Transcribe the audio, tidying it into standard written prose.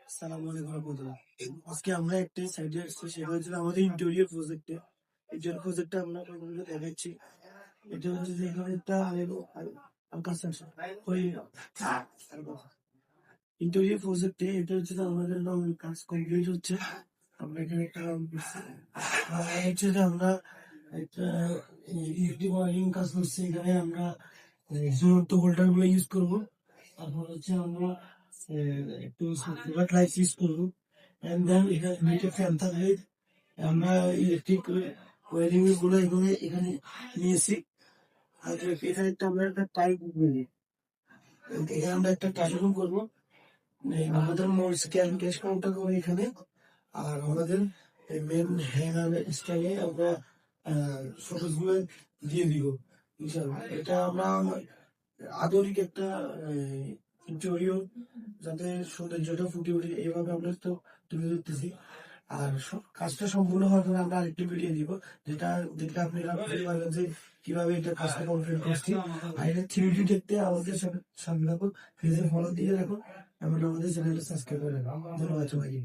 আসসালামু আলাইকুম রহমতুল্লাহ। আজকে আমরা একটা সাইডে আসছি, সেটা হচ্ছে আমাদের ইন্টেরিয়র প্রজেক্টে। ইন্টেরিয়র প্রজেক্টটা আমরা আপনাদের দেখাচ্ছি। এটা হচ্ছে যে এখানে একটা ওই ইন্টেরিয়র প্রজেক্টে এটা হচ্ছে যে আমাদের কাজ কমপ্লিট হচ্ছে। আমরা এখানে একটা হচ্ছে যে আমরা একটা ওয়ারিং কাজ করছি। এখানে আমরা সমস্ত হোল্ডার গুলো ইউজ করবো। তারপর হচ্ছে আমরা একটু লাইট ইউজ করবো। And then এখানে দুইটা ফ্যান থাকবে। আমরা ইলেকট্রিক ওয়ারিং গুলো এখানে এখানে নিয়েছি। আর এখানে একটা আমরা একটা টাইপ নিই। এখানে আমরা একটা টাইপ করবো। আমাদের মোট স্ক্যান ক্যাশ কাউন্টার করবো এখানে। আর আমাদের মেন হ্যাঙ্গার স্টাইলে আমরা শোকেস গুলো দিয়ে দিব ইনশাল্লাহ। এটা আমরা আধুনিক একটা ইন্টেরিয়র যাতে সৌন্দর্যটা ফুটে ওঠে এইভাবে আমরা তো তুলে ধরতেছি। আর কাজটা সম্পূর্ণ হওয়ার পরে আমরা আরেকটি ভিডিও দিব, যেটা দেখলে আপনারা বুঝতে পারবেন যে কিভাবে এটা কাজটা কমপ্লিট করছি। আর এটা থ্রিডি দেখতে আমাদের সাথে থাকুন, পেজে ফলো দিয়ে রাখুন এবং আমাদের চ্যানেলটা সাবস্ক্রাইব করে রাখুন। ধন্যবাদ সবাইকে।